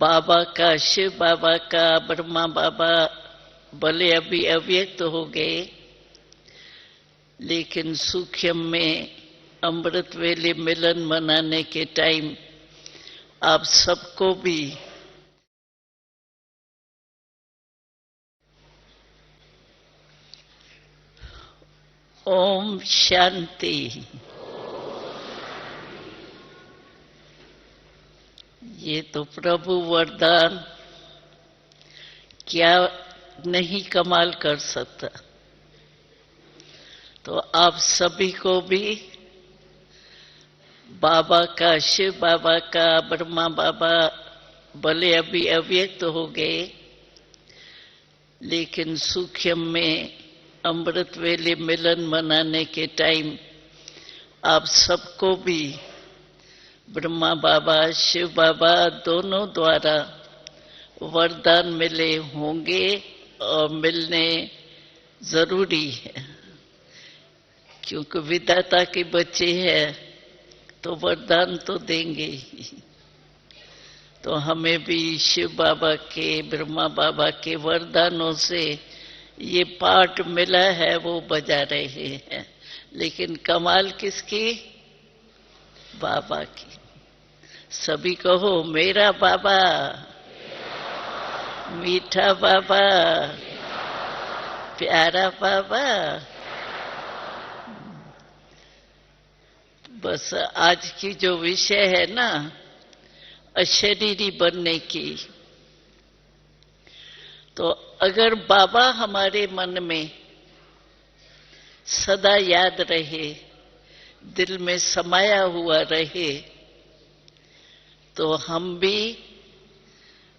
बाबा का, शिव बाबा का, ब्रह्मा बाबा भले अभी अव्यक्त हो गए, लेकिन सूक्ष्म में अमृत वेले मिलन मनाने के टाइम आप सबको भी ओम शांति। ये तो प्रभु वरदान क्या नहीं कमाल कर सकता। तो आप सभी को भी बाबा का, शिव बाबा का, ब्रह्मा बाबा भले अभी अव्यक्त हो गए, लेकिन सूक्ष्म में अमृत वेले मिलन मनाने के टाइम आप सबको भी ब्रह्मा बाबा, शिव बाबा दोनों द्वारा वरदान मिले होंगे और मिलने जरूरी है, क्योंकि विधाता के बच्चे हैं तो वरदान तो देंगे ही। तो हमें भी शिव बाबा के, ब्रह्मा बाबा के वरदानों से ये पाठ मिला है, वो बजा रहे हैं। लेकिन कमाल किसकी? बाबा की। सभी कहो मेरा बाबा, मीठा बाबा, प्यारा बाबा। बस आज की जो विषय है ना, अशरीरी बनने की, तो अगर बाबा हमारे मन में सदा याद रहे, दिल में समाया हुआ रहे, तो हम भी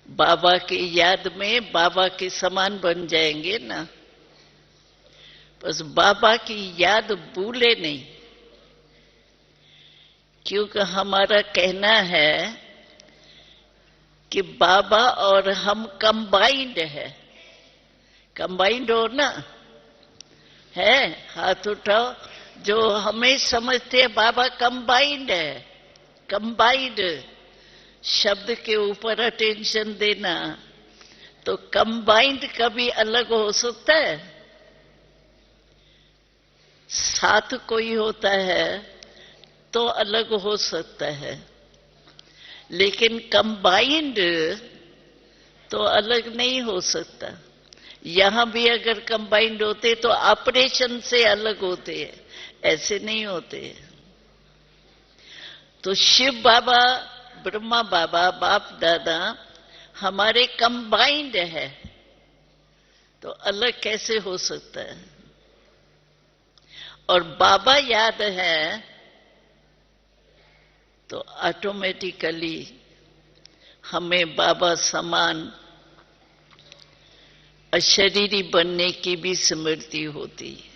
बाबा की याद में बाबा के समान बन जाएंगे ना। बस बाबा की याद भूले नहीं, क्योंकि हमारा कहना है कि बाबा और हम कंबाइंड है। कंबाइंड हो ना? है? हाथ उठाओ जो हमें समझते हैं बाबा कंबाइंड है। कंबाइंड शब्द के ऊपर अटेंशन देना। तो कंबाइंड कभी अलग हो सकता है? साथ कोई होता है तो अलग हो सकता है, लेकिन कंबाइंड तो अलग नहीं हो सकता। यहां भी अगर कंबाइंड होते तो ऑपरेशन से अलग होते हैं, ऐसे नहीं होते। तो शिव बाबा, ब्रह्मा बाबा, बाप दादा हमारे कंबाइंड है, तो अलग कैसे हो सकता है? और बाबा याद है तो ऑटोमेटिकली हमें बाबा समान अशरीरी बनने की भी स्मृति होती है।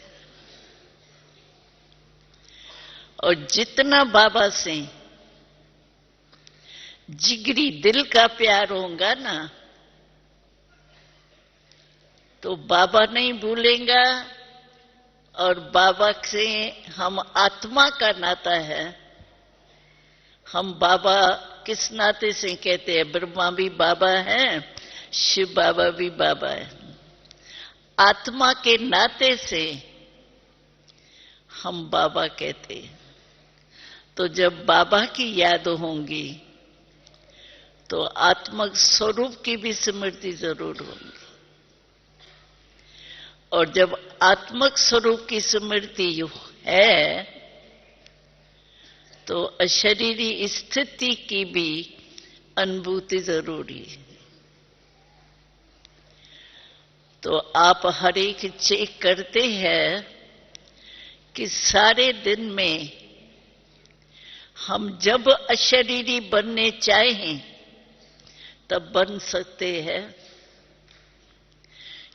और जितना बाबा से जिगरी दिल का प्यार होगा ना, तो बाबा नहीं भूलेगा। और बाबा से हम आत्मा का नाता है। हम बाबा किस नाते से कहते हैं? ब्रह्मा भी बाबा है, शिव बाबा भी बाबा है। आत्मा के नाते से हम बाबा कहते हैं। तो जब बाबा की याद होंगी तो आत्मक स्वरूप की भी स्मृति जरूर होगी। और जब आत्मक स्वरूप की स्मृति है तो अशरीरी स्थिति की भी अनुभूति जरूरी है। तो आप हर एक चेक करते हैं कि सारे दिन में हम जब अशरीरी बनने चाहें तब बन सकते हैं,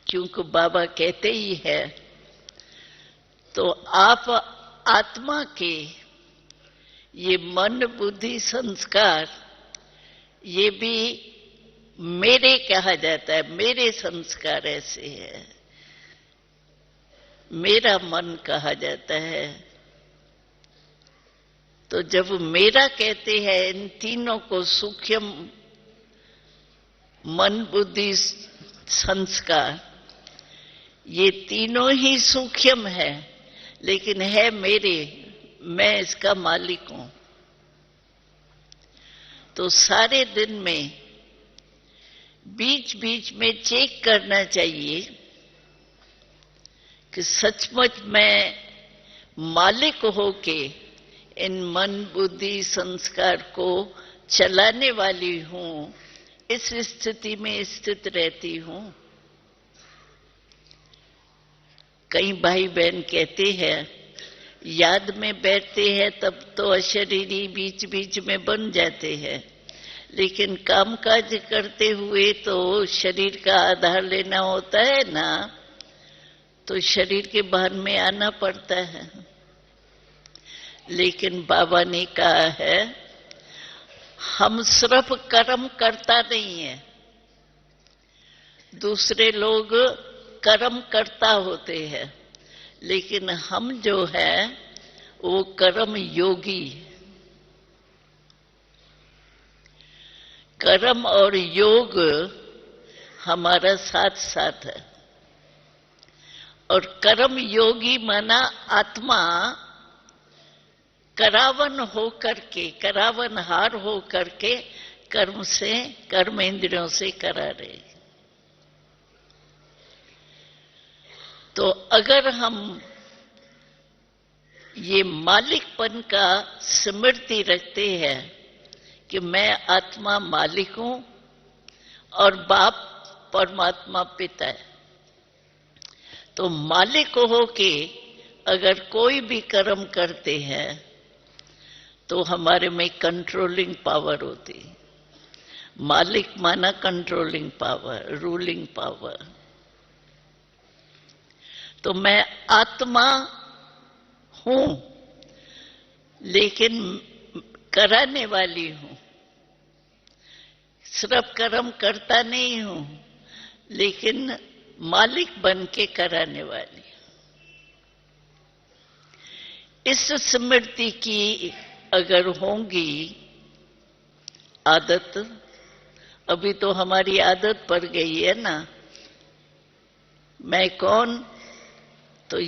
क्योंकि बाबा कहते ही है। तो आप आत्मा के ये मन, बुद्धि, संस्कार, ये भी मेरे कहा जाता है। मेरे संस्कार ऐसे है, मेरा मन कहा जाता है। तो जब मेरा कहते हैं, इन तीनों को सूक्ष्म मन, बुद्धि, संस्कार, ये तीनों ही सूक्ष्म है, लेकिन है मेरे, मैं इसका मालिक हूं। तो सारे दिन में बीच बीच में चेक करना चाहिए कि सचमुच मैं मालिक होके इन मन, बुद्धि, संस्कार को चलाने वाली हूं, इस स्थिति में स्थित रहती हूं। कई भाई बहन कहते हैं याद में बैठते हैं तब तो अशरीरी बीच बीच में बन जाते हैं, लेकिन कामकाज करते हुए तो शरीर का आधार लेना होता है ना, तो शरीर के भान में आना पड़ता है। लेकिन बाबा ने कहा है हम सिर्फ कर्म करता नहीं है, दूसरे लोग कर्म करता होते हैं, लेकिन हम जो है वो कर्म योगी। कर्म और योग हमारा साथ साथ है, और कर्म योगी माना आत्मा करावन होकर के, करावनहार होकर के कर्म से, कर्म इंद्रियों से करा रहे। तो अगर हम ये मालिकपन का स्मृति रखते हैं कि मैं आत्मा मालिक हूं और बाप परमात्मा पिता है, तो मालिक हो के अगर कोई भी कर्म करते हैं तो हमारे में कंट्रोलिंग पावर होती। मालिक माना कंट्रोलिंग पावर, रूलिंग पावर। तो मैं आत्मा हूं लेकिन कराने वाली हूं, सिर्फ कर्म करता नहीं हूं लेकिन मालिक बन के कराने वाली। इस स्मृति की अगर होंगी आदत, अभी तो हमारी आदत पड़ गई है ना, मैं कौन, तो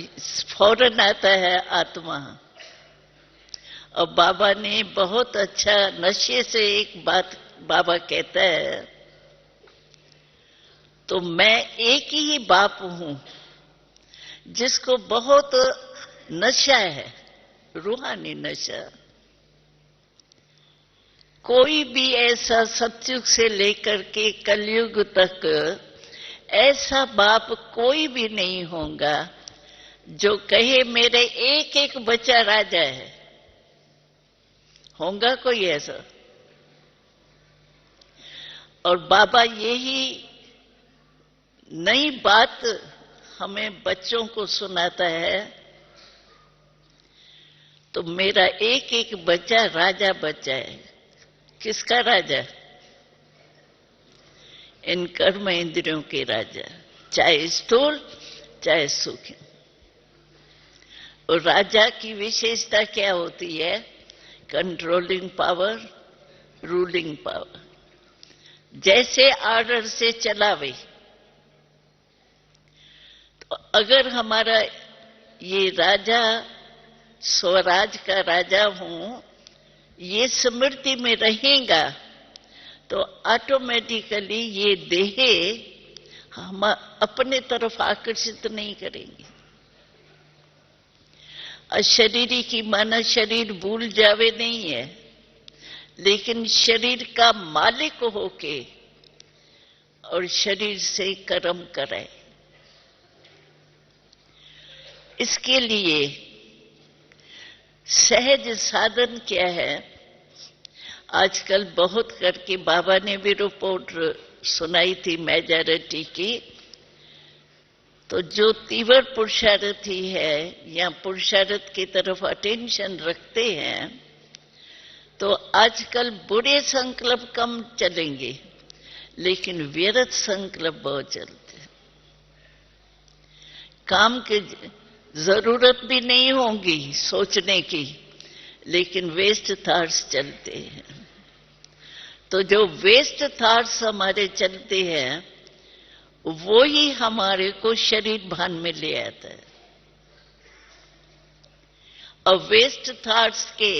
फौरन आता है आत्मा। और बाबा ने बहुत अच्छा, नशे से एक बात बाबा कहता है, तो मैं एक ही बाप हूं जिसको बहुत नशा है, रूहानी नशा। कोई भी ऐसा सतयुग से लेकर के कलयुग तक ऐसा बाप कोई भी नहीं होगा जो कहे मेरे एक एक बच्चा राजा है। होगा कोई ऐसा? और बाबा यही नई बात हमें बच्चों को सुनाता है, तो मेरा एक एक बच्चा राजा बच्चा है। किसका राजा? इन कर्म इंद्रियों के राजा, चाहे स्थूल चाहे सूक्ष्म। और राजा की विशेषता क्या होती है? Controlling power, ruling power. जैसे आर्डर से चलावे। तो अगर हमारा ये राजा, स्वराज का राजा हूं, ये स्मृति में रहेगा तो ऑटोमेटिकली ये देह हम अपने तरफ आकर्षित नहीं करेंगे। अशरीरी की माना शरीर भूल जावे नहीं है, लेकिन शरीर का मालिक होके और शरीर से कर्म कराए। इसके लिए सहज साधन क्या है? आजकल बहुत करके बाबा ने भी रिपोर्ट सुनाई थी मेजॉरिटी की, तो जो तीव्र पुरुषार्थी है या पुरुषार्थ की तरफ अटेंशन रखते हैं, तो आजकल बुरे संकल्प कम चलेंगे लेकिन व्यर्थ संकल्प बहुत चलते हैं। काम की जरूरत भी नहीं होगी सोचने की, लेकिन वेस्ट थॉट्स चलते हैं। तो जो वेस्ट थॉट्स हमारे चलते हैं वो ही हमारे को शरीर भान में ले आता है। और वेस्ट थॉट्स के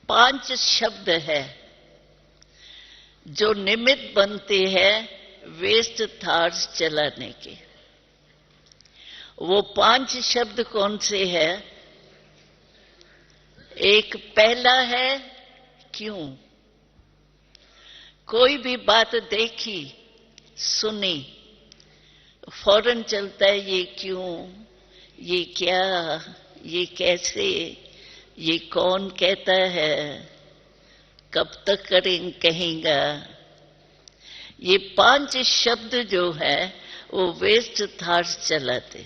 5 शब्द है जो निमित्त बनते हैं वेस्ट थॉट्स चलाने के। वो 5 शब्द कौन से हैं? एक पहला है क्यों। कोई भी बात देखी सुनी फौरन चलता है ये क्यों, ये क्या, ये कैसे, ये कौन कहता है, कब तक कहेगा। ये 5 शब्द जो है वो वेस्ट थॉट्स चलाते।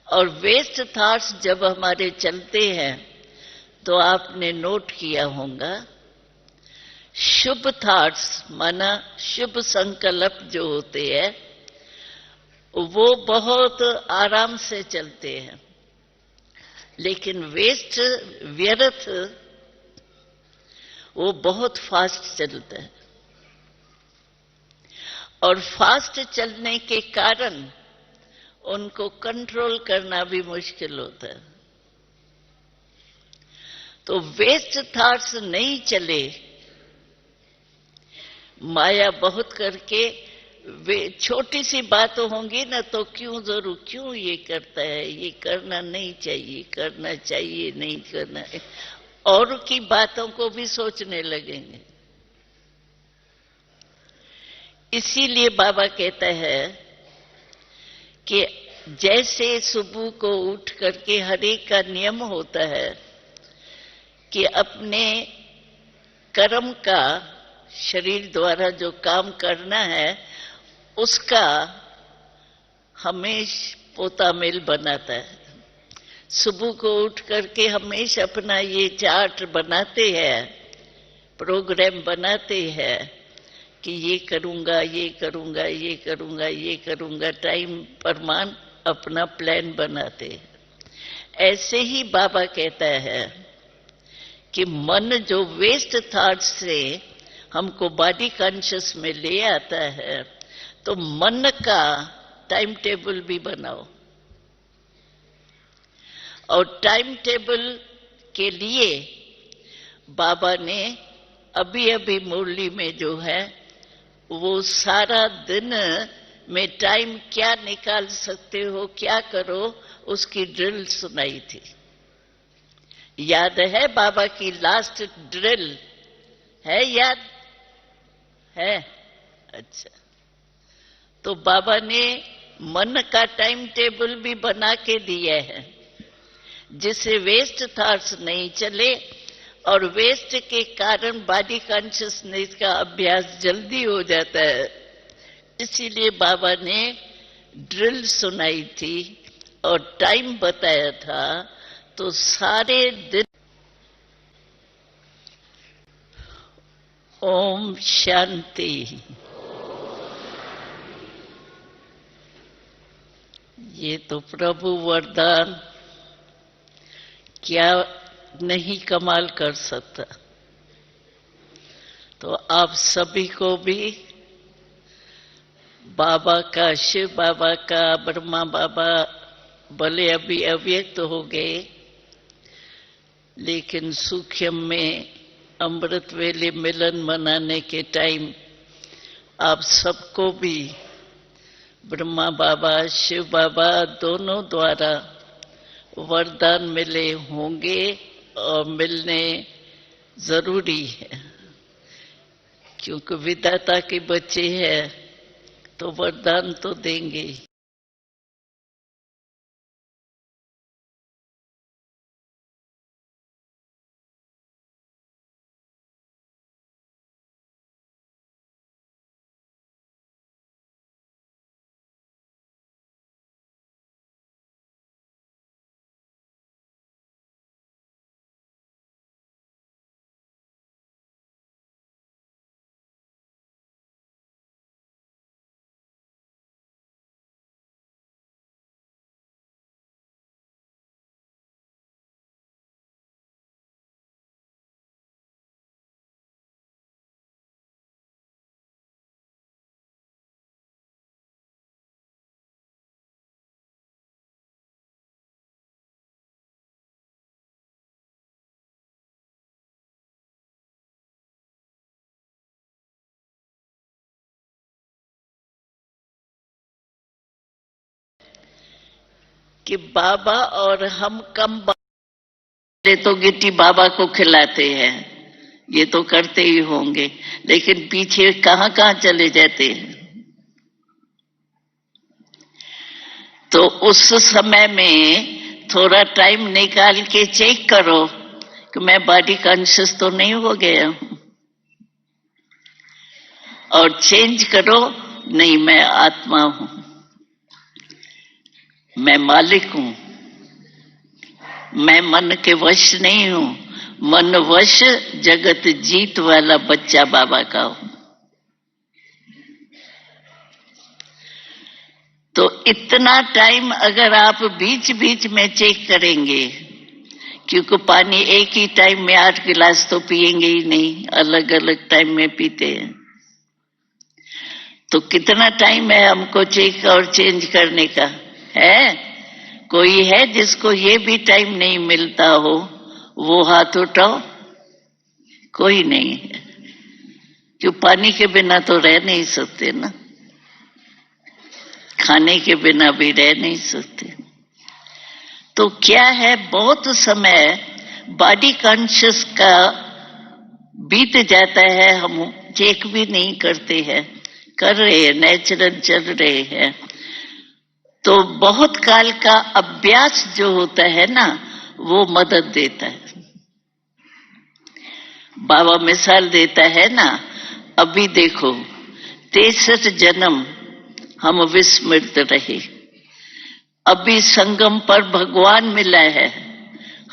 और वेस्ट थॉट्स जब हमारे चलते हैं तो आपने नोट किया होगा, शुभ थॉट्स माना शुभ संकल्प जो होते हैं वो बहुत आराम से चलते हैं, लेकिन वेस्ट व्यर्थ वो बहुत फास्ट चलता है। और फास्ट चलने के कारण उनको कंट्रोल करना भी मुश्किल होता है। तो वेस्ट थॉट्स नहीं चले, माया बहुत करके वे छोटी सी बात होंगी ना तो क्यों जरूर, क्यों ये करता है, ये करना नहीं चाहिए, करना चाहिए, नहीं करना, और की बातों को भी सोचने लगेंगे। इसीलिए बाबा कहता है कि जैसे सुबह को उठ करके हर एक का नियम होता है कि अपने कर्म का शरीर द्वारा जो काम करना है उसका हमेशा पोता मेल बनाता है। सुबह को उठ करके हमेशा अपना ये चार्ट बनाते हैं, प्रोग्राम बनाते हैं कि ये करूंगा, ये करूंगा, ये करूंगा, ये करूंगा, टाइम प्रमाण अपना प्लान बनाते हैं। ऐसे ही बाबा कहता है कि मन जो वेस्ट थॉट्स से हमको बॉडी कॉन्शियस में ले आता है, तो मन का टाइम टेबल भी बनाओ। और टाइम टेबल के लिए बाबा ने अभी अभी मुरली में जो है वो सारा दिन में टाइम क्या निकाल सकते हो, क्या करो, उसकी ड्रिल सुनाई थी। याद है बाबा की लास्ट ड्रिल है? याद है? अच्छा, तो बाबा ने मन का टाइम टेबल भी बना के दिया है जिससे वेस्ट थॉट्स नहीं चले और वेस्ट के कारण बॉडी कॉन्शियसनेस का अभ्यास जल्दी हो जाता है। इसीलिए बाबा ने ड्रिल सुनाई थी और टाइम बताया था। तो सारे दिन ओम शांति। ये तो प्रभु वरदान क्या नहीं कमाल कर सकता। तो आप सभी को भी बाबा का, शिव बाबा का, ब्रह्मा बाबा भले अभी अव्यक्त हो गए, लेकिन सूक्ष्म में अमृत वेले मिलन मनाने के टाइम आप सबको भी ब्रह्मा बाबा, शिव बाबा दोनों द्वारा वरदान मिले होंगे और मिलने जरूरी है, क्योंकि विधाता के बच्चे हैं तो वरदान तो देंगे ही। कि बाबा और हम कम तो गिट्टी बाबा को खिलाते हैं, ये तो करते ही होंगे, लेकिन पीछे कहां कहां चले जाते हैं। तो उस समय में थोड़ा टाइम निकाल के चेक करो कि मैं बॉडी कॉन्शियस तो नहीं हो गया हूं, और चेंज करो, नहीं मैं आत्मा हूं, मैं मालिक हूं, मैं मन के वश नहीं हूं, मन वश जगत जीत वाला बच्चा बाबा का हूं। तो इतना टाइम अगर आप बीच बीच में चेक करेंगे, क्योंकि पानी एक ही टाइम में 8 गिलास तो पिएंगे ही नहीं, अलग अलग टाइम में पीते हैं, तो कितना टाइम है हमको चेक और चेंज करने का है? कोई है जिसको ये भी टाइम नहीं मिलता हो? वो हाथ उठाओ। कोई नहीं है, क्यों? पानी के बिना तो रह नहीं सकते ना, खाने के बिना भी रह नहीं सकते। तो क्या है, बहुत समय बॉडी कॉन्शियस का बीत जाता है, हम चेक भी नहीं करते हैं, कर रहे हैं, नेचुरल चल रहे हैं। तो बहुत काल का अभ्यास जो होता है ना, वो मदद देता है। बाबा मिसाल देता है ना, अभी देखो 63 जन्म हम विस्मृत रहे, अभी संगम पर भगवान मिला है।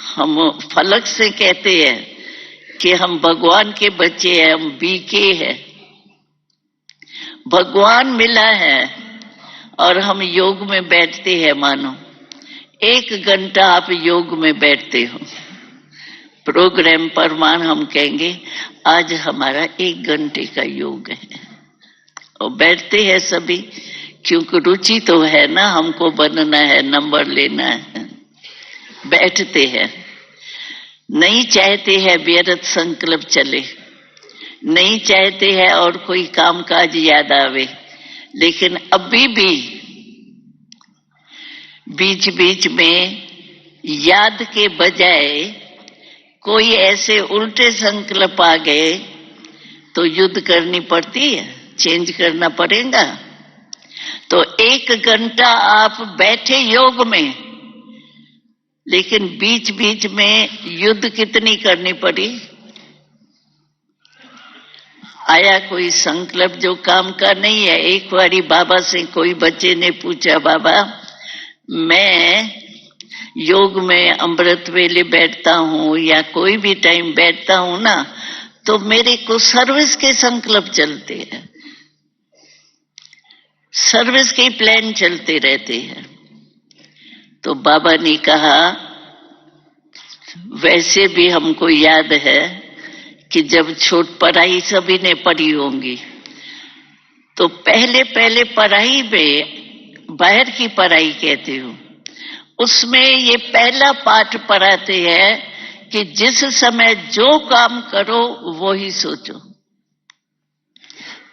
हम फलक से कहते हैं कि हम भगवान के बच्चे हैं, हम बीके हैं, भगवान मिला है और हम योग में बैठते हैं। मानो 1 घंटा आप योग में बैठते हो, प्रोग्राम पर मान हम कहेंगे आज हमारा 1 घंटे का योग है, और बैठते हैं सभी, क्योंकि रुचि तो है ना, हमको बनना है, नंबर लेना है, बैठते हैं। नहीं चाहते हैं व्यर्थ संकल्प चले, नहीं चाहते हैं और कोई काम काज याद आवे, लेकिन अभी भी बीच बीच में याद के बजाय कोई ऐसे उल्टे संकल्प आ गए तो युद्ध करनी पड़ती है, चेंज करना पड़ेगा। तो 1 घंटा आप बैठे योग में, लेकिन बीच बीच में युद्ध कितनी करनी पड़ी? आया कोई संकल्प जो काम का नहीं है। एक बारी बाबा से कोई बच्चे ने पूछा, बाबा मैं योग में अमृत वेले बैठता हूं या कोई भी टाइम बैठता हूं ना, तो मेरे को सर्विस के संकल्प चलते हैं, सर्विस के प्लान चलते रहते हैं। तो बाबा ने कहा, वैसे भी हमको याद है कि जब छोट पढ़ाई सभी ने पढ़ी होंगी, तो पहले पहले पढ़ाई में, बाहर की पढ़ाई कहती हूँ, उसमें ये पहला पाठ पढ़ाते हैं कि जिस समय जो काम करो वो ही सोचो।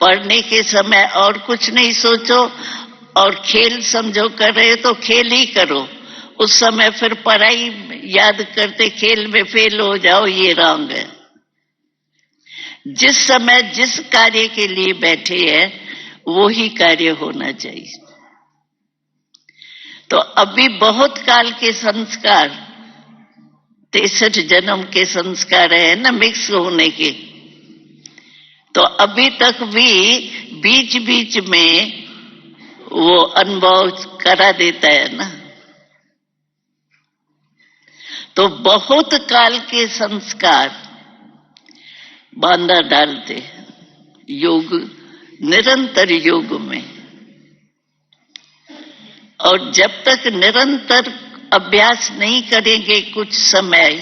पढ़ने के समय और कुछ नहीं सोचो, और खेल समझो कर रहे हो तो खेल ही करो। उस समय फिर पढ़ाई याद करते खेल में फेल हो जाओ, ये रॉन्ग है। जिस समय जिस कार्य के लिए बैठे हैं वो ही कार्य होना चाहिए। तो अभी बहुत काल के संस्कार, 63 जन्म के संस्कार है ना, मिक्स होने के, तो अभी तक भी बीच बीच में वो अनुभव करा देता है ना। तो बहुत काल के संस्कार बांधा डालते हैं योग, निरंतर योग में। और जब तक निरंतर अभ्यास नहीं करेंगे कुछ समय,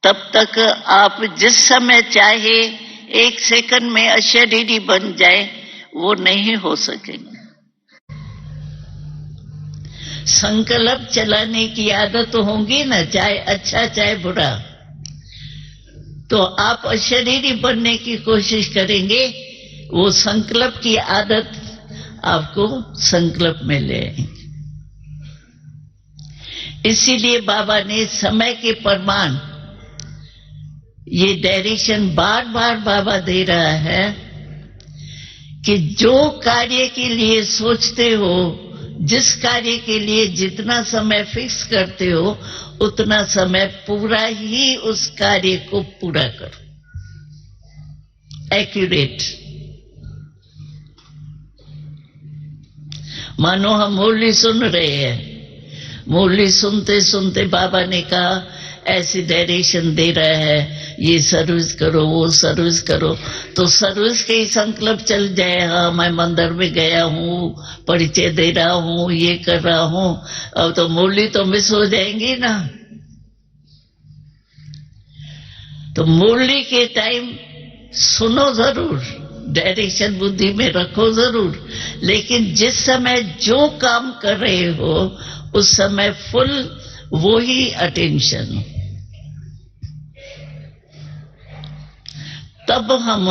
तब तक आप जिस समय चाहे 1 सेकंड में अशरीरी बन जाए, वो नहीं हो सकेंगे। संकल्प चलाने की आदत होगी ना, चाहे अच्छा चाहे बुरा, तो आप अशरीरी बनने की कोशिश करेंगे, वो संकल्प की आदत आपको संकल्प में ले आएंगे। इसीलिए बाबा ने समय के प्रमाण, ये डायरेक्शन बार बार बाबा दे रहा है कि जो कार्य के लिए सोचते हो, जिस कार्य के लिए जितना समय फिक्स करते हो, उतना समय पूरा ही उस कार्य को पूरा करो, एक्यूरेट। मानो हम मुरली सुन रहे हैं, मुरली सुनते सुनते बाबा ने कहा ऐसी डायरेक्शन दे रहा है, ये सर्विस करो, वो सर्विस करो, तो सर्विस के ही संकल्प चल जाए। हाँ, मैं मंदिर में गया हूँ, परिचय दे रहा हूँ, ये कर रहा हूँ, अब तो मुरली तो मिस हो जाएंगी ना। तो मुरली के टाइम सुनो जरूर, डायरेक्शन बुद्धि में रखो जरूर, लेकिन जिस समय जो काम कर रहे हो उस समय फुल वो ही अटेंशन। तब हम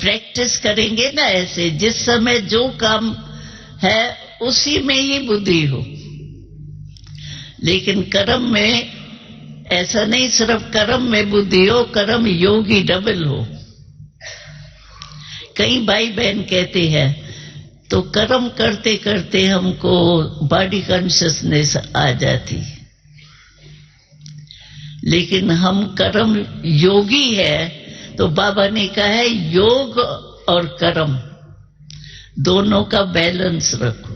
प्रैक्टिस करेंगे ना ऐसे, जिस समय जो काम है उसी में ही बुद्धि हो। लेकिन कर्म में ऐसा नहीं, सिर्फ कर्म में बुद्धि हो, कर्म योगी डबल हो। कई भाई बहन कहते हैं तो कर्म करते करते हमको बॉडी कॉन्शियसनेस आ जाती, लेकिन हम कर्म योगी है तो बाबा ने कहा है योग और कर्म दोनों का बैलेंस रखो।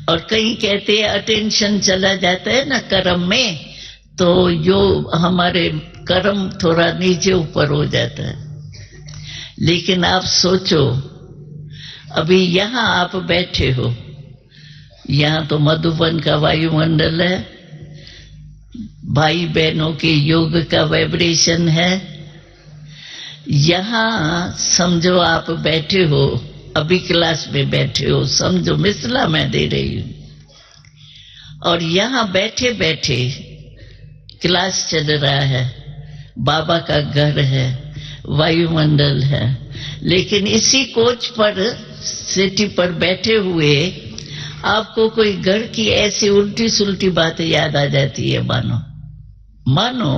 और कई कहते हैं अटेंशन चला जाता है ना कर्म में, तो यो हमारे कर्म थोड़ा नीचे ऊपर हो जाता है। लेकिन आप सोचो, अभी यहां आप बैठे हो, यहां तो मधुबन का वायुमंडल है, भाई बहनों के योग का वाइब्रेशन है। यहां समझो आप बैठे हो, अभी क्लास में बैठे हो, समझो मिसला मैं दे रही हूं, और यहां बैठे बैठे क्लास चल रहा है, बाबा का घर है, वायुमंडल है, लेकिन इसी कोच पर, सिटी पर बैठे हुए आपको कोई घर की ऐसी उल्टी सुलटी बातें याद आ जाती है, मानो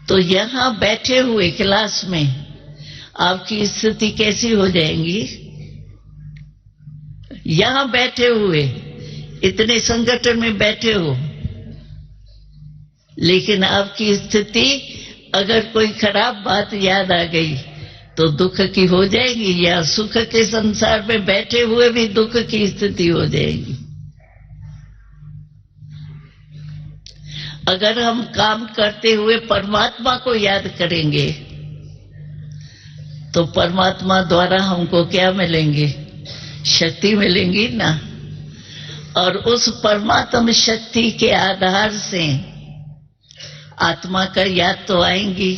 तो यहां बैठे हुए क्लास में आपकी स्थिति कैसी हो जाएगी? यहां बैठे हुए इतने संगठन में बैठे हो, लेकिन आपकी स्थिति अगर कोई खराब बात याद आ गई तो दुख की हो जाएगी, या सुख के संसार में बैठे हुए भी दुख की स्थिति हो जाएगी। अगर हम काम करते हुए परमात्मा को याद करेंगे तो परमात्मा द्वारा हमको क्या मिलेंगे? शक्ति मिलेंगी ना। और उस परमात्मा शक्ति के आधार से आत्मा का याद तो आएंगी।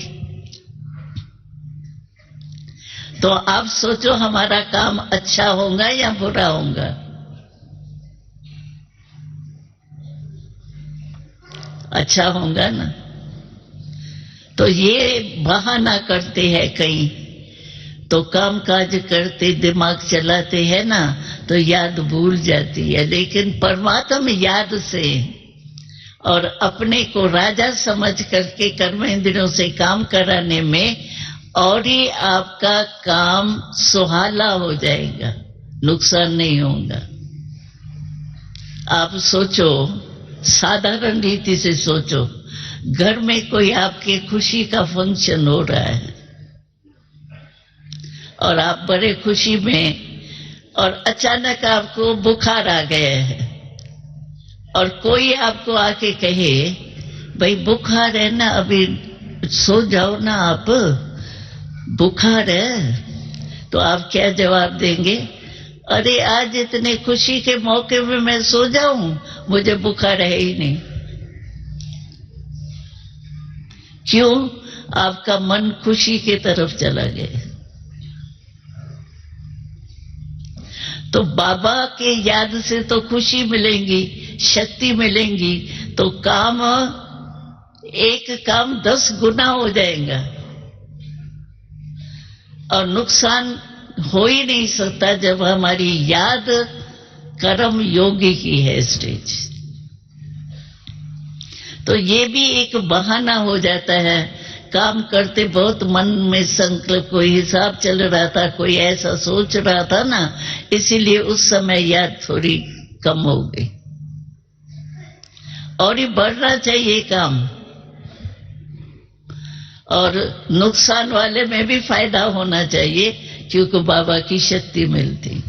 तो आप सोचो हमारा काम अच्छा होगा या बुरा होगा? अच्छा होगा ना। तो ये बहाना करते हैं कई, तो काम काज करते दिमाग चलाते हैं ना, तो याद भूल जाती है। लेकिन परमात्मा याद से और अपने को राजा समझ करके कर्मेंद्रियों से काम कराने में और ही आपका काम सुहाना हो जाएगा, नुकसान नहीं होगा। आप सोचो, साधारण रीति से सोचो, घर में कोई आपके खुशी का फंक्शन हो रहा है और आप बड़े खुशी में, और अचानक आपको बुखार आ गया है और कोई आपको आके कहे भाई बुखार है ना, अभी सो जाओ ना, आप बुखार है, तो आप क्या जवाब देंगे? अरे आज इतने खुशी के मौके में मैं सो जाऊं, मुझे बुखार है ही नहीं। क्यों? आपका मन खुशी की तरफ चला गया। तो बाबा के याद से तो खुशी मिलेंगी, शक्ति मिलेंगी, तो काम, एक काम 10 गुना हो जाएगा। और नुकसान हो ही नहीं सकता जब हमारी याद कर्म योगी की है स्टेज। तो ये भी एक बहाना हो जाता है। काम करते बहुत मन में संकल्प, कोई हिसाब चल रहा था, कोई ऐसा सोच रहा था ना, इसीलिए उस समय याद थोड़ी कम हो गई। और ये बढ़ना चाहिए काम, और नुकसान वाले में भी फायदा होना चाहिए, क्योंकि बाबा की शक्ति मिलती।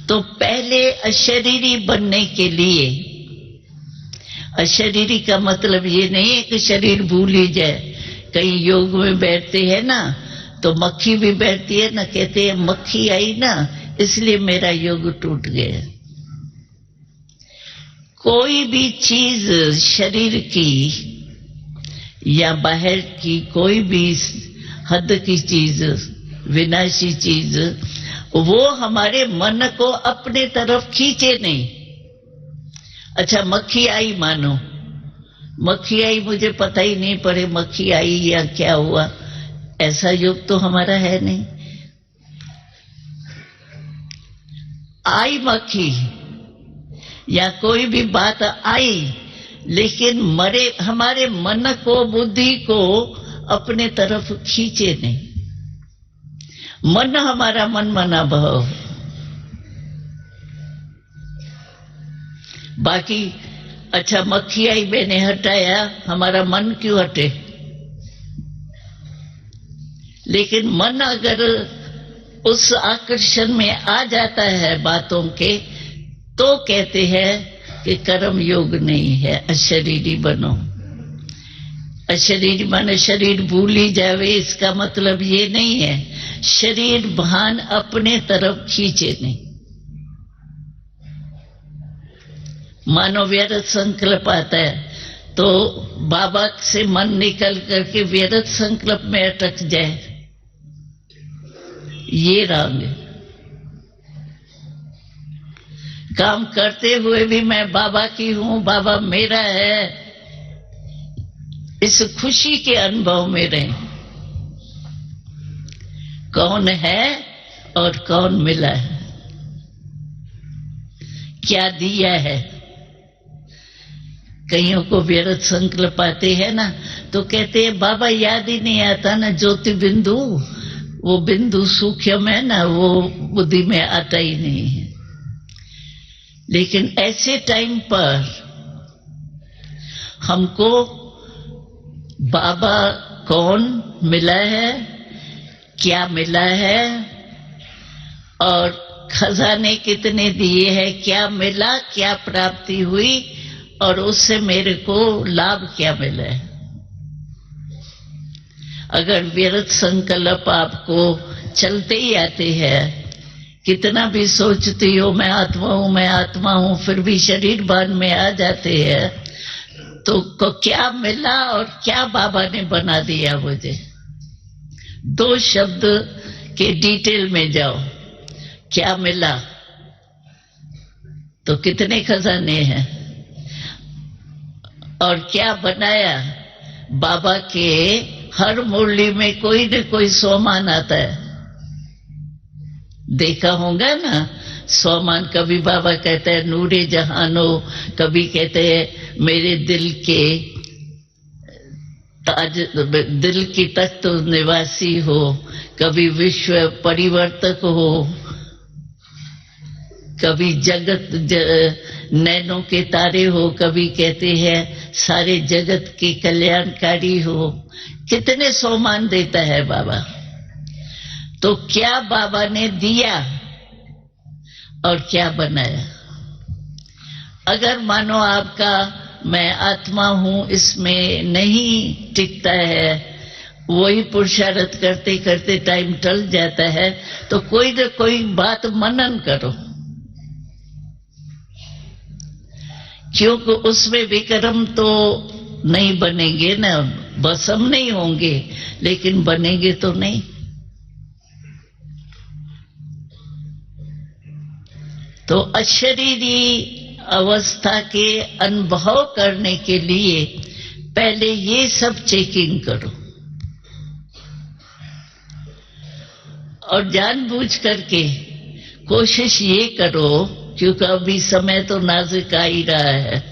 तो पहले अशरीरी बनने के लिए, अशरीरी का मतलब ये नहीं है कि शरीर भूल ही जाए। कई योग में बैठते हैं ना, तो मक्खी भी बैठती है ना, कहते हैं मक्खी आई ना इसलिए मेरा योग टूट गया। कोई भी चीज शरीर की या बाहर की, कोई भी हद की चीज, विनाशी चीज, वो हमारे मन को अपने तरफ खींचे नहीं। अच्छा, मक्खी आई, मानो मक्खी आई, मुझे पता ही नहीं पड़े मक्खी आई या क्या हुआ, ऐसा योग तो हमारा है नहीं। आई मक्खी या कोई भी बात आई, लेकिन हमारे मन को, बुद्धि को अपने तरफ खींचे नहीं। मन हमारा मन मना भाव। बाकी अच्छा, मक्खी आई, मैंने हटाया, हमारा मन क्यों हटे? लेकिन मन अगर उस आकर्षण में आ जाता है बातों के, तो कहते हैं कि कर्म योग नहीं है, अशरीरी बनो। अशरीरी माने शरीर भूल ही जावे, इसका मतलब ये नहीं है। शरीर भान अपने तरफ खींचे नहीं। मानो व्यर्थ संकल्प आता है तो बाबा से मन निकल करके व्यर्थ संकल्प में अटक जाए, ये रंग। काम करते हुए भी मैं बाबा की हूं, बाबा मेरा है, इस खुशी के अनुभव में रहें। कौन है और कौन मिला है, क्या दिया है। कईयों को व्यर्थ संकल्प आते हैं ना, तो कहते हैं बाबा याद ही नहीं आता ना, ज्योति बिंदु, वो बिंदु सूक्ष्म है ना, वो बुद्धि में आता ही नहीं है। लेकिन ऐसे टाइम पर हमको बाबा कौन मिला है, क्या मिला है, और खजाने कितने दिए हैं, क्या मिला, क्या प्राप्ति हुई, और उससे मेरे को लाभ क्या मिला है। अगर व्यर्थ संकल्प आपको चलते ही आते हैं, कितना भी सोचती हो मैं आत्मा हूं, मैं आत्मा हूं, फिर भी शरीर भान में आ जाते हैं, तो क्या मिला और क्या बाबा ने बना दिया मुझे। दो शब्द के डिटेल में जाओ, क्या मिला, तो कितने खजाने हैं, और क्या बनाया। बाबा के हर मुरली में कोई न कोई सोमान आता है, देखा होगा ना। सोमान कभी बाबा कहते हैं नूरे जहानो, कभी कहते हैं मेरे दिल के ताज, दिल की तख्त निवासी हो, कभी विश्व परिवर्तक हो, कभी जगत नैनों के तारे हो, कभी कहते हैं सारे जगत के कल्याणकारी हो। कितने सोमान देता है बाबा। तो क्या बाबा ने दिया और क्या बनाया। अगर मानो आपका मैं आत्मा हूं इसमें नहीं टिकता है, वही पुरुषार्थ करते करते टाइम टल जाता है, तो कोई न कोई बात मनन करो, क्योंकि उसमें विक्रम तो नहीं बनेंगे ना, भस्म नहीं होंगे, लेकिन बनेंगे तो नहीं। तो अशरीरी अवस्था के अनुभव करने के लिए पहले ये सब चेकिंग करो, और जानबूझ करके कोशिश ये करो, क्योंकि अभी समय तो नाजुक आ ही रहा है।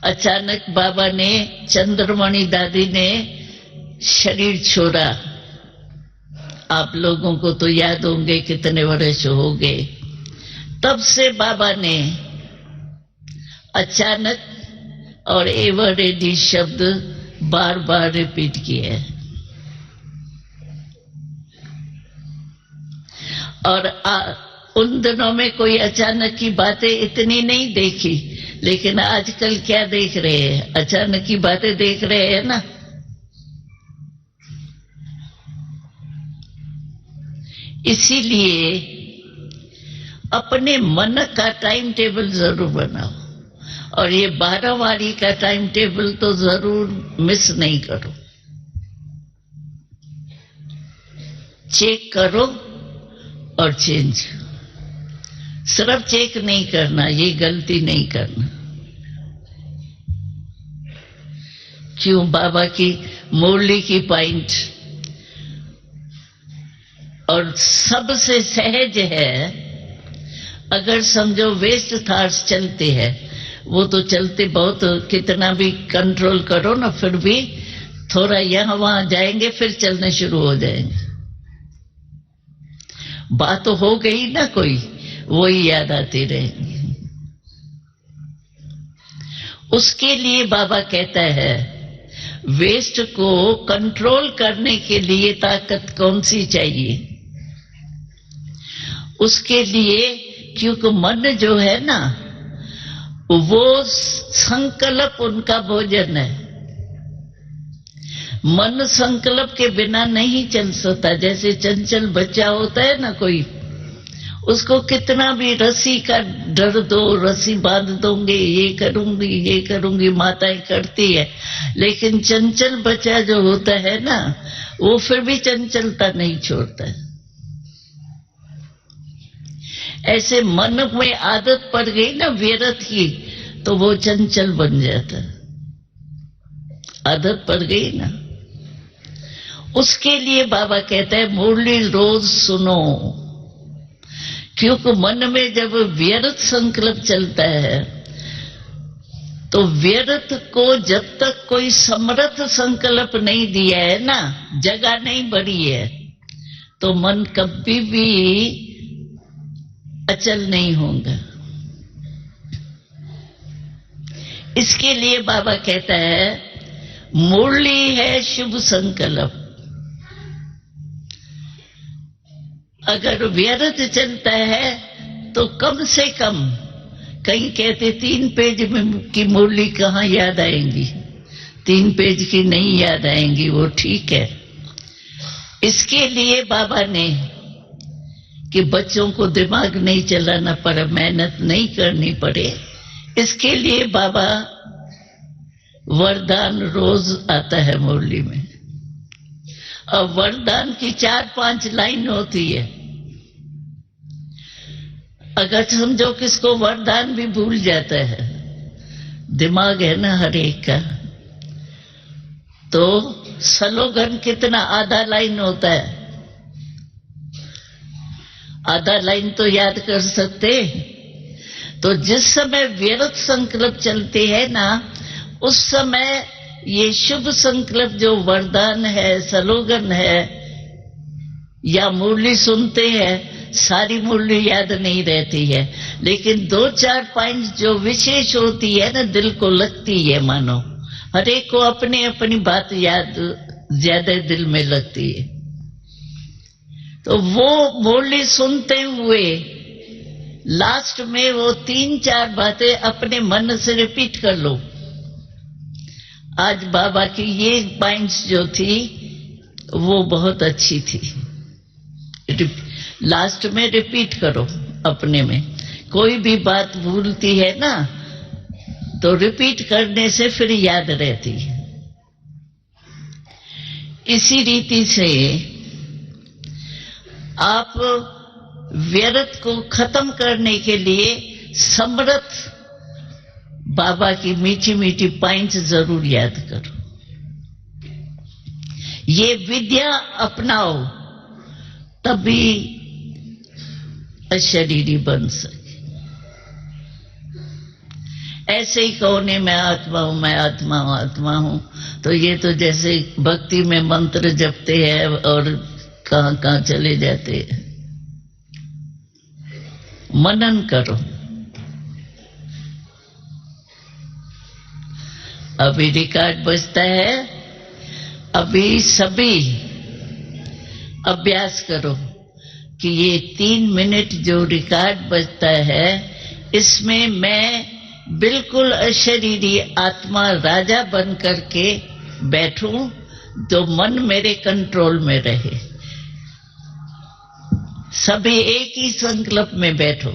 अचानक बाबा ने, चंद्रमणि दादी ने शरीर छोड़ा। आप लोगों को तो याद होंगे कितने वर्ष हो गए। तब से बाबा ने अचानक और एवर रेडी शब्द बार बार रिपीट किए। और उन दिनों में कोई अचानक की बातें इतनी नहीं देखी, लेकिन आजकल क्या देख रहे हैं? अचानक की बातें देख रहे हैं ना। इसीलिए अपने मन का टाइम टेबल जरूर बनाओ, और ये 12 वारी का टाइम टेबल तो जरूर मिस नहीं करो। चेक करो और चेंज। सिर्फ चेक नहीं करना, ये गलती नहीं करना। क्यों? बाबा की मुरली की पॉइंट और सबसे सहज है। अगर समझो वेस्ट थॉट्स चलते हैं, वो तो चलते बहुत, कितना भी कंट्रोल करो ना, फिर भी थोड़ा यहां वहां जाएंगे, फिर चलने शुरू हो जाएंगे। बात तो हो गई ना कोई, वही याद आती रहेंगी। उसके लिए बाबा कहता है, वेस्ट को कंट्रोल करने के लिए ताकत कौन सी चाहिए? उसके लिए, क्योंकि मन जो है ना, वो संकल्प उनका भोजन है। मन संकल्प के बिना नहीं चल सकता। जैसे चंचल बच्चा होता है ना कोई, उसको कितना भी रस्सी का डर दो, रस्सी बांध दोगे, ये करूंगी माताएं करती है, लेकिन चंचल बच्चा जो होता है ना, वो फिर भी चंचलता नहीं छोड़ता है। ऐसे मन में आदत पड़ गई ना व्यर्थ की, तो वो चंचल बन जाता है। आदत पड़ गई ना। उसके लिए बाबा कहते हैं मुरली रोज सुनो, क्योंकि मन में जब व्यर्थ संकल्प चलता है, तो व्यर्थ को जब तक कोई समर्थ संकल्प नहीं दिया है ना, जगह नहीं बढ़ी है, तो मन कभी भी अचल नहीं होगा। इसके लिए बाबा कहता है मुरली है शुभ संकल्प। अगर व्यर्थ चलता है तो कम से कम, कहीं कहते 3 पेज में की मुरली कहाँ याद आएंगी, 3 पेज की नहीं याद आएंगी, वो ठीक है। इसके लिए बाबा ने कि बच्चों को दिमाग नहीं चलाना पड़े, मेहनत नहीं करनी पड़े, इसके लिए बाबा वरदान रोज आता है मुरली में। और वरदान की 4-5 लाइन होती है। अगर समझो किसको वरदान भी भूल जाता है, दिमाग है ना हर एक का, तो स्लोगन कितना, आधा लाइन होता है, आधा लाइन तो याद कर सकते। तो जिस समय व्यर्थ संकल्प चलते हैं ना, उस समय ये शुभ संकल्प जो वरदान है, स्लोगन है, या मुरली सुनते हैं, सारी मुरली याद नहीं रहती है, लेकिन 2-4 पॉइंट जो विशेष होती है ना, दिल को लगती है, मानो हर एक को अपनी अपनी बात याद ज्यादा दिल में लगती है। तो वो मुरली सुनते हुए लास्ट में वो 3-4 बातें अपने मन से रिपीट कर लो। आज बाबा की ये पॉइंट्स जो थी वो बहुत अच्छी थी। लास्ट में रिपीट करो अपने में। कोई भी बात भूलती है ना, तो रिपीट करने से फिर याद रहती है। इसी रीति से आप व्यर्थ को खत्म करने के लिए समर्थ बाबा की मीठी मीठी पॉइंट्स जरूर याद करो। ये विद्या अपनाओ, तभी अशरीरी बन सके। ऐसे ही कहो नहीं मैं आत्मा हूं, मैं आत्मा हूं, आत्मा हूं, तो ये तो जैसे भक्ति में मंत्र जपते हैं और कहां कहां चले जाते हैं। मनन करो। अभी रिकॉर्ड बजता है, अभी सभी अभ्यास करो कि ये 3 मिनट जो रिकॉर्ड बजता है इसमें मैं बिल्कुल अशरीरी आत्मा राजा बन करके बैठूं, तो मन मेरे कंट्रोल में रहे। सभी एक ही संकल्प में बैठो।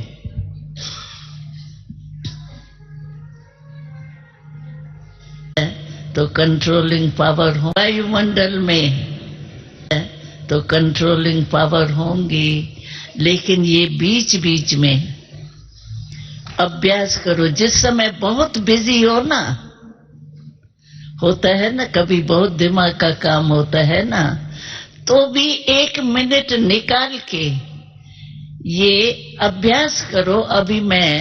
तो कंट्रोलिंग पावर हो वायुमंडल में, तो कंट्रोलिंग पावर होंगी, लेकिन ये बीच बीच में अभ्यास करो। जिस समय बहुत बिजी हो ना, होता है ना, कभी बहुत दिमाग का काम होता है ना, तो भी 1 मिनट निकाल के ये अभ्यास करो। अभी मैं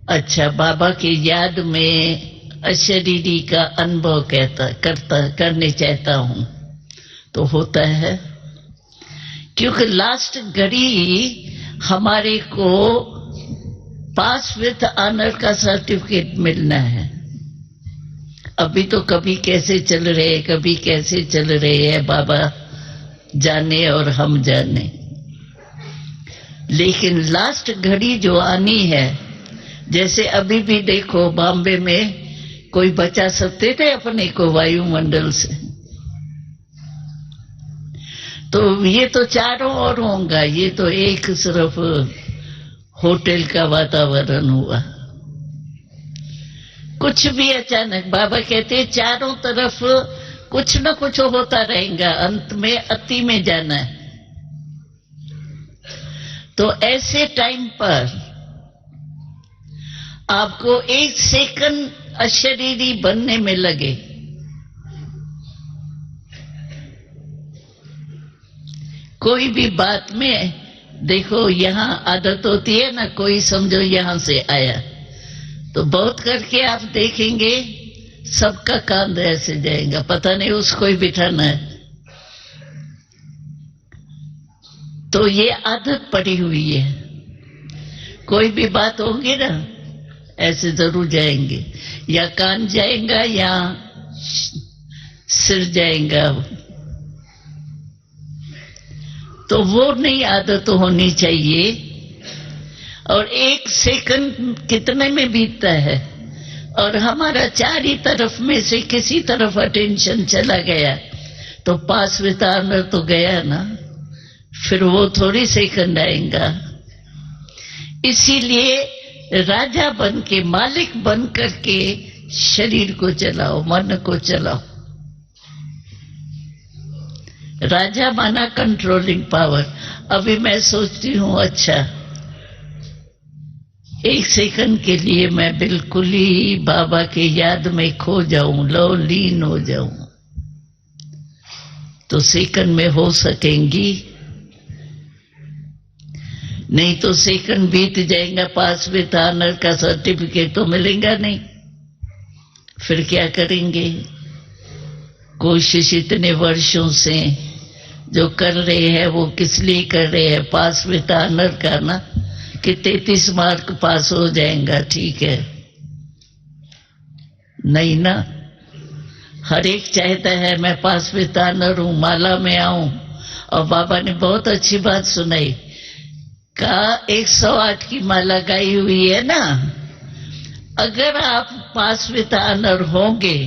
अच्छा बाबा की याद में अशरीरी का अनुभव करने चाहता हूं, तो होता है। क्योंकि लास्ट घड़ी हमारे को पास विथ ऑनर का सर्टिफिकेट मिलना है। अभी तो कभी कैसे चल रहे, कभी कैसे चल रहे हैं, बाबा जाने और हम जाने। लेकिन लास्ट घड़ी जो आनी है, जैसे अभी भी देखो बॉम्बे में कोई बचा सकते थे अपने को वायुमंडल से, तो ये तो चारों ओर होगा। ये तो एक सिर्फ होटल का वातावरण हुआ। कुछ भी अचानक, बाबा कहते चारों तरफ कुछ न कुछ होता रहेगा, अंत में अति में जाना है। तो ऐसे टाइम पर आपको 1 सेकंड अशरीरी बनने में लगे। कोई भी बात में देखो, यहां आदत होती है ना, कोई समझो यहां से आया, तो बहुत करके आप देखेंगे सबका कांध ऐसे जाएगा, पता नहीं उसको ही बिठाना है। तो ये आदत पड़ी हुई है। कोई भी बात होगी ना, ऐसे जरूर जाएंगे, या कान जाएगा या सिर जाएगा। तो वो नई आदत होनी चाहिए। और 1 सेकंड कितने में बीतता है, और हमारा चारी तरफ में से किसी तरफ अटेंशन चला गया तो पास वितारना तो गया ना, फिर वो थोड़ी सेकंड आएगा। इसीलिए राजा बन के, मालिक बन करके शरीर को चलाओ, मन को चलाओ। राजा माना कंट्रोलिंग पावर। अभी मैं सोचती हूं, अच्छा 1 सेकंड के लिए मैं बिल्कुल ही बाबा की याद में खो जाऊं, लीन हो जाऊं, तो सेकंड में हो सकेंगी? नहीं तो सेकंड बीत जाएगा, पास विथ ऑनर का सर्टिफिकेट तो मिलेगा नहीं। फिर क्या करेंगे? कोशिश इतने वर्षों से जो कर रहे हैं वो किस लिए कर रहे हैं? पास विथ ऑनर का ना, कि 33 मार्क पास हो जाएगा, ठीक है? नहीं ना, हर एक चाहता है मैं पास विथ ऑनर हूं, माला में आऊं। और बाबा ने बहुत अच्छी बात सुनाई, कहा 108 की माला गाई हुई है ना, अगर आप पास विथ ऑनर होंगे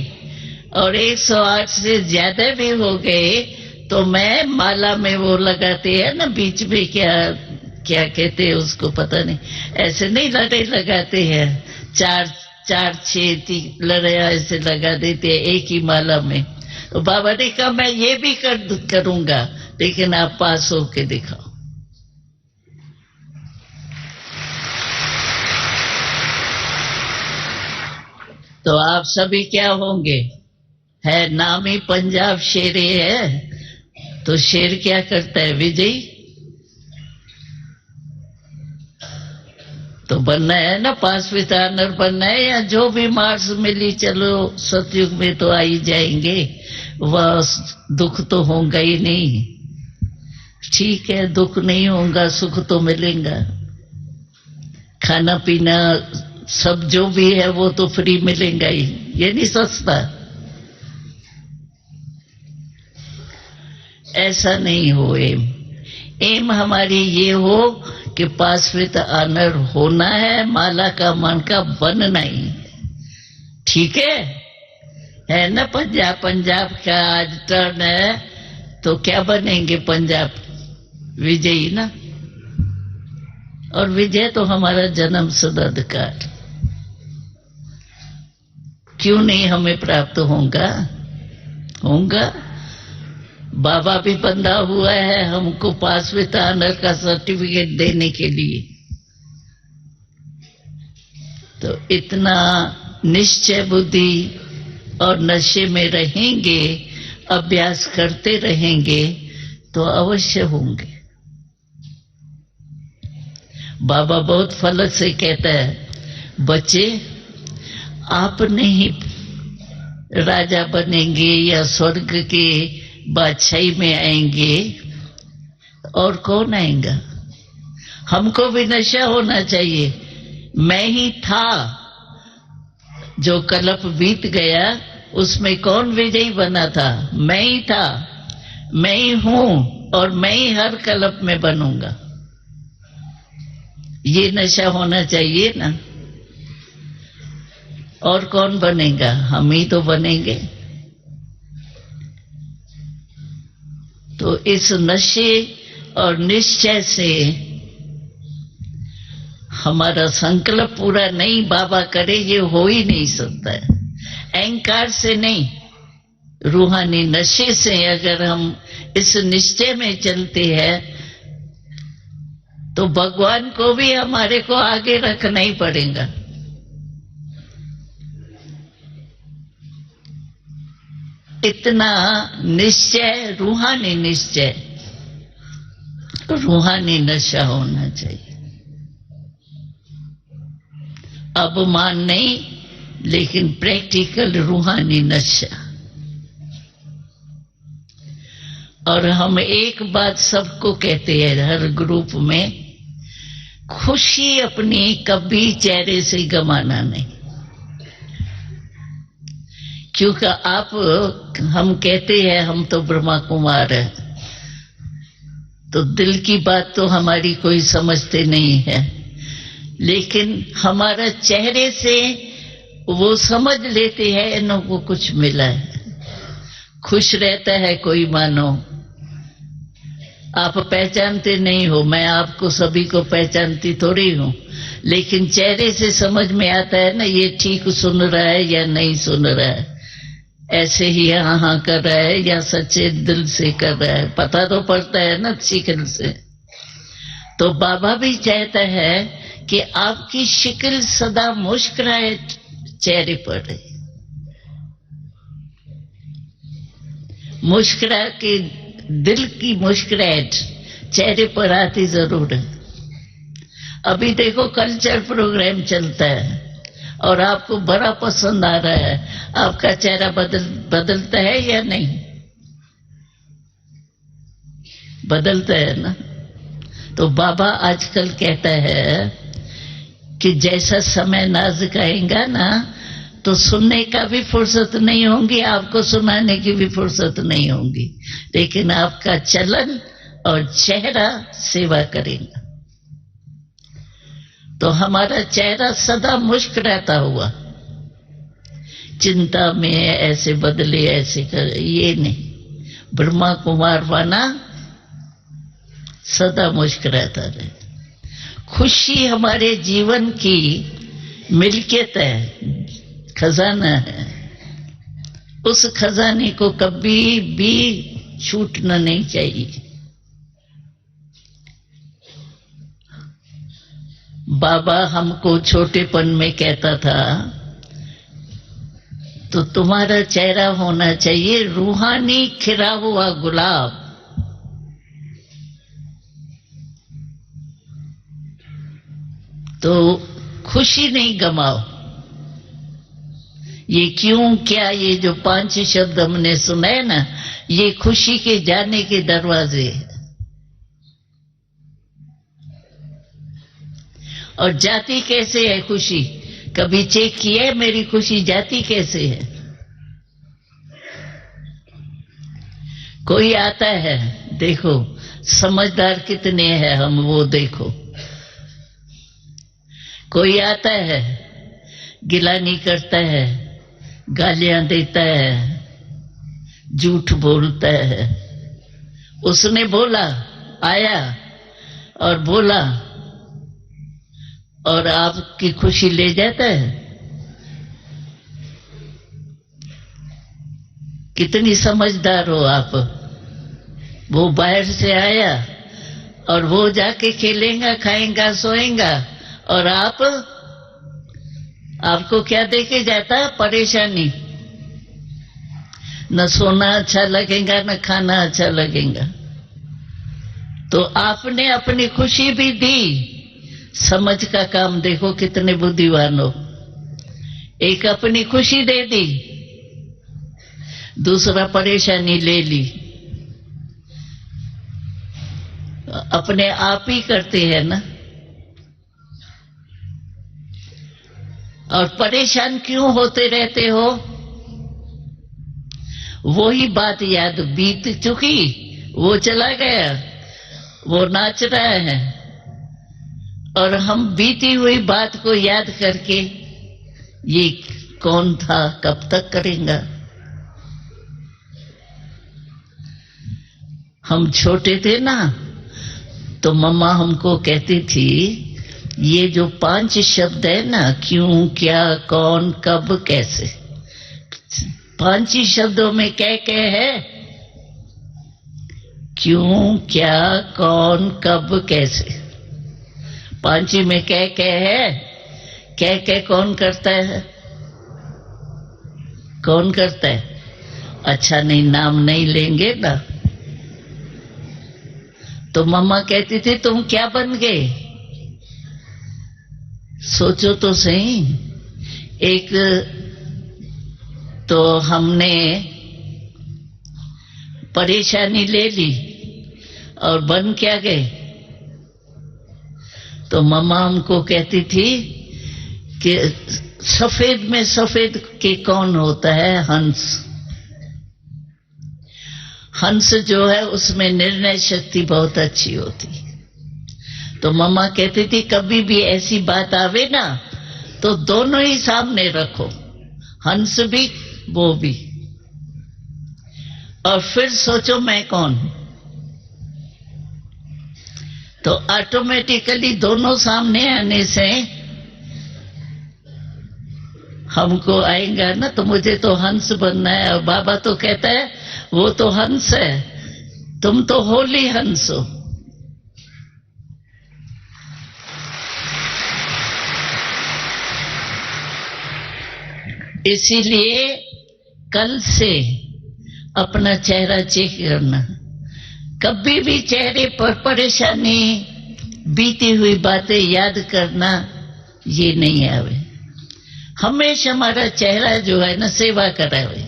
और 108 से ज्यादा भी हो गए, तो मैं माला में वो लगाते हैं ना बीच में, क्या कहते हैं उसको, पता नहीं, ऐसे नहीं लड़े लगाते हैं, 4-6 लड़े ऐसे लगा देते हैं एक ही माला में। तो बाबा ने कहा मैं ये भी करूंगा, लेकिन आप पास होके दिखाओ। तो आप सभी क्या होंगे? है नाम ही पंजाब शेरे है, तो शेर क्या करता है? विजयी। तो बनना है ना, पास विद ऑनर बनना है, या जो भी मार्क्स मिली चलो सतयुग में तो आ ही जाएंगे, वह दुख तो होगा ही नहीं। ठीक है, दुख नहीं होगा, सुख तो मिलेगा। खाना पीना सब जो भी है वो तो फ्री मिलेगा ही, ये नहीं सस्ता। ऐसा नहीं हो एम हमारी ये हो कि पास विद ऑनर होना है, माला का मन का बनना ही। ठीक है ना। पंजाब का आज टर्न है, तो क्या बनेंगे पंजाब विजयी ना। और विजय तो हमारा जन्म सिद्ध अधिकार, क्यों नहीं हमें प्राप्त होगा। बाबा भी बंधा हुआ है हमको पास विद ऑनर का सर्टिफिकेट देने के लिए। तो इतना निश्चय बुद्धि और नशे में रहेंगे, अभ्यास करते रहेंगे तो अवश्य होंगे। बाबा बहुत फलक से कहता है, बच्चे आप नहीं राजा बनेंगे या स्वर्ग के बादशाही में आएंगे, और कौन आएगा। हमको भी नशा होना चाहिए। मैं ही था, जो कल्प बीत गया उसमें कौन विजयी बना था, मैं ही था, मैं ही हूं, और मैं ही हर कल्प में बनूंगा। ये नशा होना चाहिए ना। और कौन बनेगा, हम ही तो बनेंगे। तो इस नशे और निश्चय से हमारा संकल्प पूरा नहीं बाबा करे, ये हो ही नहीं सकता है। अहंकार से नहीं, रूहानी नशे से अगर हम इस निश्चय में चलते हैं तो भगवान को भी हमारे को आगे रखना ही पड़ेगा। इतना निश्चय, रूहानी निश्चय, रूहानी नशा होना चाहिए। अपमान नहीं, लेकिन प्रैक्टिकल रूहानी नशा। और हम एक बात सबको कहते हैं हर ग्रुप में, खुशी अपनी कभी चेहरे से गमाना नहीं। क्योंकि हम कहते हैं हम तो ब्रह्मा कुमार है, तो दिल की बात तो हमारी कोई समझते नहीं है, लेकिन हमारा चेहरे से वो समझ लेते हैं इनको कुछ मिला है। खुश रहता है कोई, मानो आप पहचानते नहीं हो, मैं आपको सभी को पहचानती थोड़ी हूं, लेकिन चेहरे से समझ में आता है ना, ये ठीक सुन रहा है या नहीं सुन रहा है, ऐसे ही हाँ कर रहा है या सच्चे दिल से कर रहा है, पता तो पड़ता है ना शिकल से। तो बाबा भी चाहता है कि आपकी शिकल सदा मुस्कुराए चेहरे पर, मुस्कुरा के दिल की मुस्कुराहट चेहरे पर आती जरूर है। अभी देखो कल्चर प्रोग्राम चलता है और आपको बड़ा पसंद आ रहा है, आपका चेहरा बदलता है या नहीं? बदलता है ना। तो बाबा आजकल कहता है कि जैसा समय नाजुक आएगा ना, तो सुनने का भी फुर्सत नहीं होगी, आपको सुनाने की भी फुर्सत नहीं होगी, लेकिन आपका चलन और चेहरा सेवा करेगा। तो हमारा चेहरा सदा मुस्कुराता हुआ, चिंता में ऐसे बदले ऐसे कर, ये नहीं। ब्रह्मा कुमार बना सदा मुस्कुराता रहे। खुशी हमारे जीवन की मिल्कियत है, खजाना है। उस खजाने को कभी भी छूटना नहीं चाहिए। बाबा हमको छोटेपन में कहता था, तो तुम्हारा चेहरा होना चाहिए रूहानी खिला हुआ गुलाब। तो खुशी नहीं गमाओ। ये क्यों क्या, ये जो 5 शब्द हमने सुनाए ना, ये खुशी के जाने के दरवाजे हैं। और जाती कैसे है खुशी? कभी चेक किया है मेरी खुशी जाती कैसे है? कोई आता है, देखो समझदार कितने हैं हम, वो देखो। कोई आता है, गिलानी करता है, गालियां देता है, झूठ बोलता है। उसने बोला, आया और बोला, और आपकी खुशी ले जाता है। कितनी समझदार हो आप। वो बाहर से आया और वो जाके खेलेगा, खाएगा, सोएगा, और आपको क्या देके जाता? परेशानी। न सोना अच्छा लगेगा, न खाना अच्छा लगेगा। तो आपने अपनी खुशी भी दी। समझ का काम देखो कितने बुद्धिमान हो। एक अपनी खुशी दे दी, दूसरा परेशानी ले ली। अपने आप ही करते हैं ना। और परेशान क्यों होते रहते हो? वही बात याद बीत चुकी, वो चला गया, वो नाच रहा है, और हम बीती हुई बात को याद करके ये कौन था, कब तक करेंगे? हम छोटे थे ना, तो मम्मा हमको कहती थी, ये जो 5 शब्द है ना, क्यों, क्या, कौन, कब, कैसे, 5 ही शब्दों में क्या है? क्यों, क्या, कौन, कब, कैसे। 5 ही में क्या है? क्या कौन करता है? कौन करता है? अच्छा नहीं, नाम नहीं लेंगे ना। तो मम्मा कहती थी, तुम क्या बन गए? सोचो तो सही। एक तो हमने परेशानी ले ली और बन क्या गए? तो मम्मा हमको कहती थी कि सफेद में सफेद के कौन होता है? हंस। हंस जो है उसमें निर्णय शक्ति बहुत अच्छी होती। तो मम्मा कहती थी, कभी भी ऐसी बात आवे ना, तो दोनों ही सामने रखो, हंस भी, वो भी, और फिर सोचो मैं कौन हूं। तो ऑटोमेटिकली दोनों सामने आने से हमको आएगा ना, तो मुझे तो हंस बनना है। और बाबा तो कहता है, वो तो हंस है, तुम तो होली हंस हो। इसीलिए कल से अपना चेहरा चेक करना। कभी भी चेहरे पर परेशानी, बीती हुई बातें याद करना, ये नहीं आवे। हमेशा हमारा चेहरा जो है ना, सेवा करावे।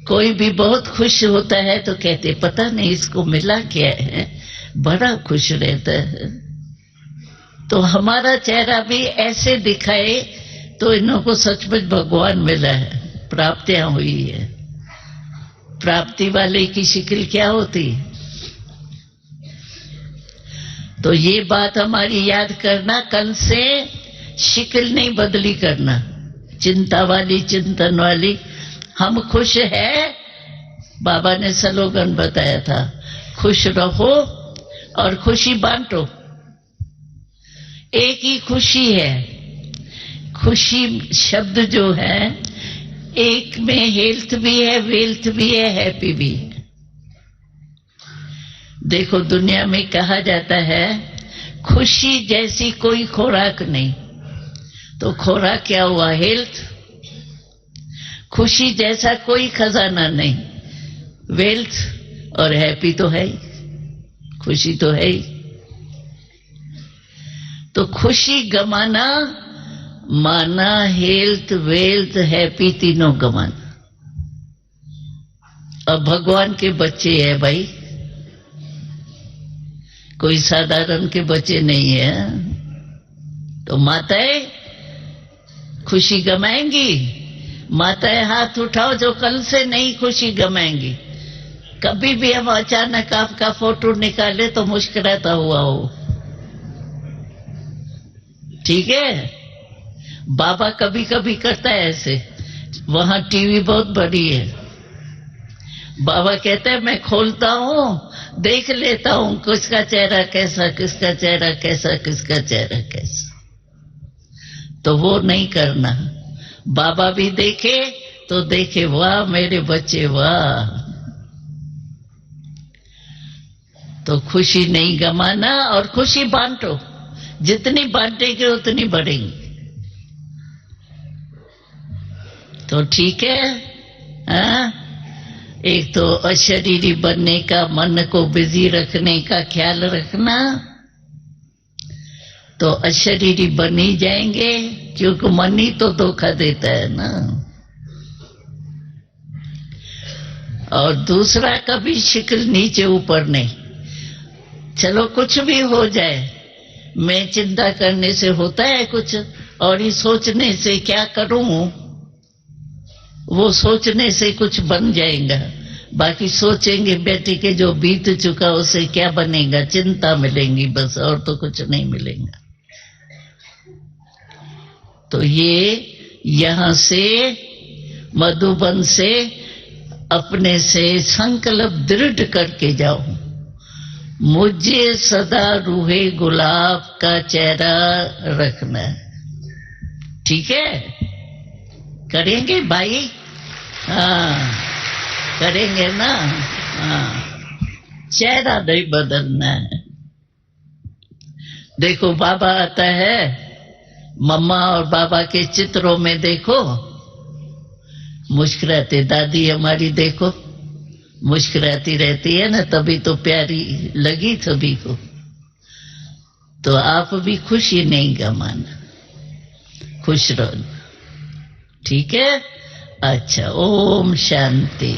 कोई भी बहुत खुश होता है तो कहते, पता नहीं इसको मिला क्या है, बड़ा खुश रहता है। तो हमारा चेहरा भी ऐसे दिखाए तो इनको सचमुच भगवान मिला है, प्राप्तियां हुई है। प्राप्ति वाले की शिक्ल क्या होती? तो ये बात हमारी याद करना, कल से शिक्ल नहीं बदली करना, चिंता वाली, चिंतन वाली। हम खुश है, बाबा ने स्लोगन बताया था, खुश रहो और खुशी बांटो। एक ही खुशी है। खुशी शब्द जो है, एक में हेल्थ भी है, वेल्थ भी है, हैप्पी भी है। देखो दुनिया में कहा जाता है, खुशी जैसी कोई खुराक नहीं। तो खुराक क्या हुआ? हेल्थ। खुशी जैसा कोई खजाना नहीं, वेल्थ और हैप्पी तो है ही, खुशी तो है ही। तो खुशी गमाना माना हेल्थ वेल्थ हैप्पी तीनों गमाना। अब भगवान के बच्चे हैं भाई, कोई साधारण के बच्चे नहीं है। तो माताएं खुशी गमाएंगी। माताएं हाथ उठाओ जो कल से नहीं खुशी गमाएंगी। कभी भी हम अचानक आपका फोटो निकाले तो मुस्कुराता हुआ हो, ठीक है। बाबा कभी कभी करता है ऐसे, वहां टीवी बहुत बड़ी है, बाबा कहते हैं मैं खोलता हूं, देख लेता हूं किसका चेहरा कैसा, किसका चेहरा कैसा, किसका चेहरा कैसा। तो वो नहीं करना। बाबा भी देखे तो देखे वाह मेरे बच्चे वाह। तो खुशी नहीं गमाना और खुशी बांटो, जितनी बांटेंगे उतनी बढ़ेंगी। तो ठीक है। हाँ? एक तो अशरीरी बनने का, मन को बिजी रखने का ख्याल रखना, तो अशरीरी बन ही जाएंगे, क्योंकि मन ही तो धोखा देता है ना। और दूसरा, कभी शिकल नीचे ऊपर नहीं। चलो कुछ भी हो जाए, मैं चिंता करने से होता है कुछ, और ये सोचने से क्या करूं, वो सोचने से कुछ बन जाएगा। बाकी सोचेंगे बैठे के जो बीत चुका उससे क्या बनेगा, चिंता मिलेंगी बस, और तो कुछ नहीं मिलेगा। तो ये यहां से मधुबन से अपने से संकल्प दृढ़ करके जाओ, मुझे सदा रूहे गुलाब का चेहरा रखना है। ठीक है, करेंगे भाई? हाँ करेंगे ना। हाँ, चेहरा नहीं बदलना है। देखो बाबा आता है, मम्मा और बाबा के चित्रों में देखो मुस्कुराते, दादी हमारी देखो मुस्कुराती रहती है ना, तभी तो प्यारी लगी सभी को। तो आप भी खुशी नहीं गमाना, खुश रहना। ठीक है? अच्छा, ओम शांति।